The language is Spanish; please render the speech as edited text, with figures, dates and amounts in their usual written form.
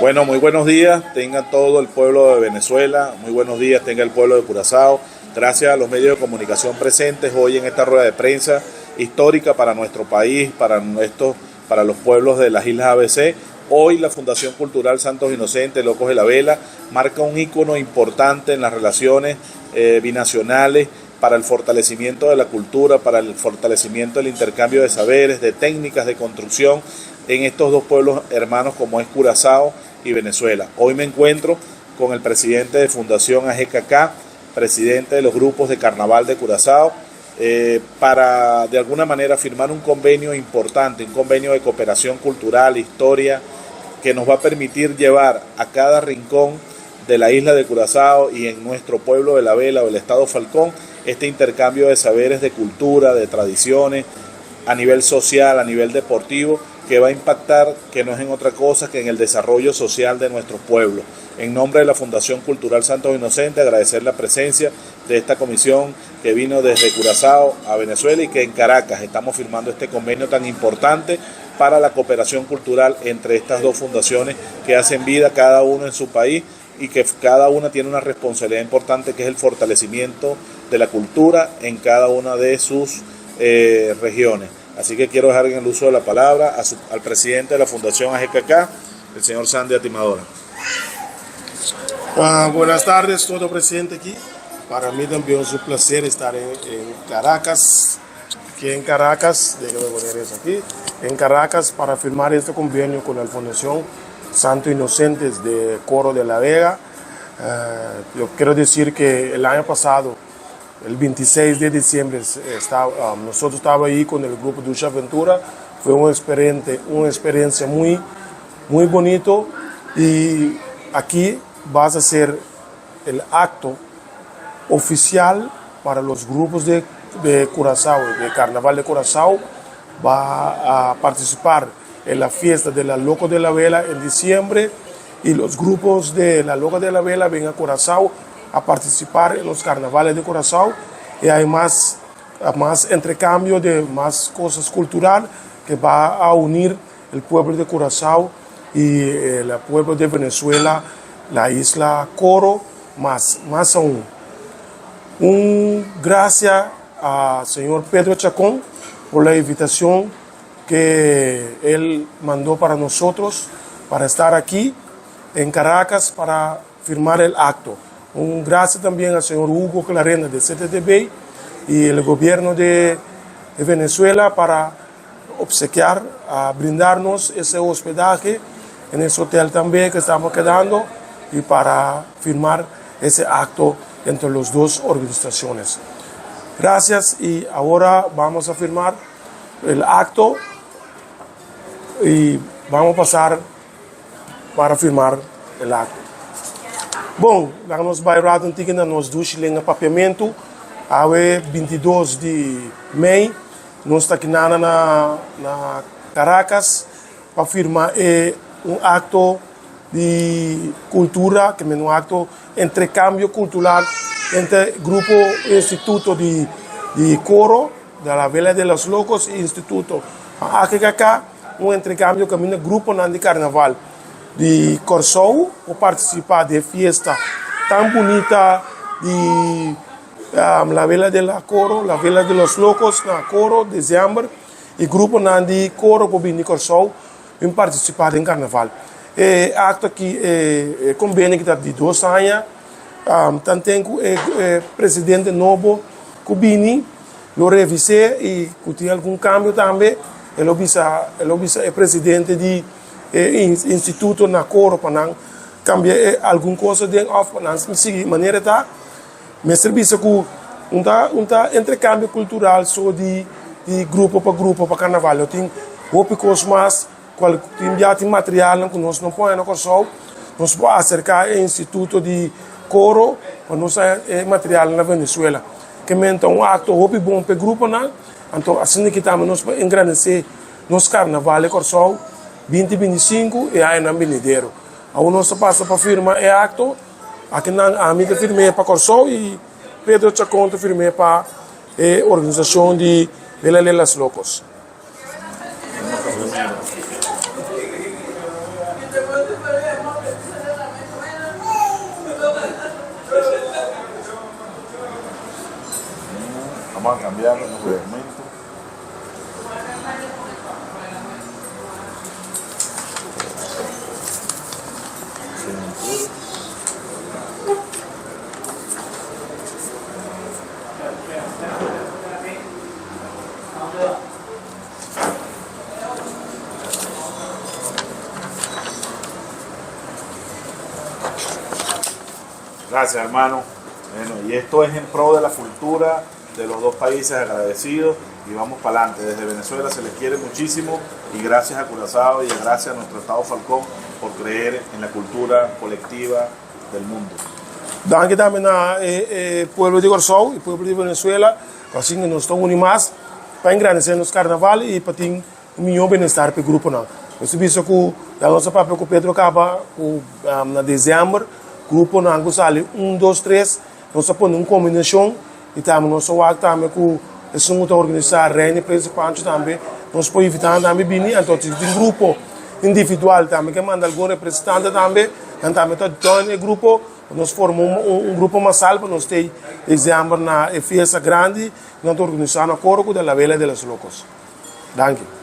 Bueno, muy buenos días, tenga todo el pueblo de Venezuela, muy buenos días, tenga el pueblo de Curazao. Gracias a los medios de comunicación presentes hoy en esta rueda de prensa histórica para nuestro país, para los pueblos de las Islas ABC. Hoy la Fundación Cultural Santos Inocentes, Locos de la Vela, marca un ícono importante en las relaciones binacionales para el fortalecimiento de la cultura, para el fortalecimiento del intercambio de saberes, de técnicas de construcción en estos dos pueblos hermanos como es Curazao y Venezuela. Hoy me encuentro con el presidente de Fundación AGKK, presidente de los grupos de Carnaval de Curazao, para de alguna manera firmar un convenio importante, un convenio de cooperación cultural, historia, que nos va a permitir llevar a cada rincón de la isla de Curazao y en nuestro pueblo de La Vela o el estado Falcón, este intercambio de saberes, de cultura, de tradiciones, a nivel social, a nivel deportivo, que va a impactar, que no es en otra cosa que en el desarrollo social de nuestro pueblo. En nombre de la Fundación Cultural Santos Inocentes, agradecer la presencia de esta comisión que vino desde Curazao a Venezuela y que en Caracas estamos firmando este convenio tan importante para la cooperación cultural entre estas dos fundaciones que hacen vida cada uno en su país y que cada una tiene una responsabilidad importante, que es el fortalecimiento de la cultura en cada una de sus regiones. Así que quiero dejar en el uso de la palabra al presidente de la Fundación AGKK, el señor Sandy Atimadora. Buenas tardes, todo presidente aquí. Para mí también es un placer estar en Caracas, en Caracas para firmar este convenio con la Fundación Santos Inocentes de Coro de la Vega. Yo quiero decir que el año pasado, el 26 de diciembre, nosotros estábamos ahí con el grupo Ducha Aventura. Fue una experiencia muy, muy bonito, y aquí vas a hacer el acto oficial para los grupos de Curazao, de Carnaval de Curazao. Va a participar en la fiesta de la Loco de la Vela en diciembre, y los grupos de la Loca de la Vela ven a Curazao a participar en los carnavales de Curazao, y hay más intercambio de más cosas culturales que va a unir el pueblo de Curazao y el pueblo de Venezuela, la isla Coro, más aún. Gracias al señor Pedro Chacón por la invitación que él mandó para nosotros, para estar aquí en Caracas para firmar el acto. Gracias también al señor Hugo Clarena de CTTB y el gobierno de Venezuela para obsequiar, brindarnos ese hospedaje en ese hotel también que estamos quedando, y para firmar ese acto entre las dos organizaciones. Gracias, y ahora vamos a firmar el acto y vamos a pasar para firmar el acto. Bom, nós bairrado antigo nós duas em papiamento, a 22 de maio, nós estamos aqui na Caracas para firmar acto de cultura, que é um acto de intercâmbio cultural entre grupo Instituto de Coro de la Vela de los Locos e Instituto AGKK, intercâmbio que é grupo de carnaval de Curazao, para participar de fiesta tan bonita de la Vela de la Coro, la Vela de los Locos na Coro, dezembro, e grupo de Coro de Curazao em participar em carnaval. Acto aqui, convênio que está de 2 anos, também presidente novo Cubini, lo revisei e tem algum cambio também. Ele é presidente de instituto na Coro para cambiar alguma coisa de off para seguir maneira tá. Mas serviço com intercâmbio cultural só de grupo para carnaval. Eu tenho coisas mais já tem material que nós não põe no Curazao, nós podemos acercar ao instituto de Coro para nós material na Venezuela. Que então um ato bom para o grupo não. Então assim que estamos nós engrandecer nos carnaval de Curazao 2025 e aí na Benedero. Aí nós passa para firmar acto, aqui na amiga firmei para Curazao e Pedro Chacón firmei para a organização de Vela de los Locos. cambiar los documentos. Gracias, hermano. Bueno, y esto es en pro de la cultura de los dos países, agradecidos, y vamos para adelante. Desde Venezuela se les quiere muchísimo, y gracias a Curazao y gracias a nuestro Estado Falcón por creer en la cultura colectiva del mundo. Dank também ao povo de Curazao e povo de Venezuela, assim que nós estamos unidos para engrandecer nos carnaval e para ter melhor bem-estar para o grupo. Nós sabemos que a nossa papel com Pedro acaba em dezembro, o grupo não sale 1, 2, 3, nós põe uma combinação e também nós também com esse muito organizar a reina principante também, nós podemos evitar também bem, então tem um grupo individual também que manda algum representante também, e também todo o grupo. Nós formamos grupo massal para nós ter dezembro na festa grande, nós organizamos a Corco da Vela de los Locos. Danke.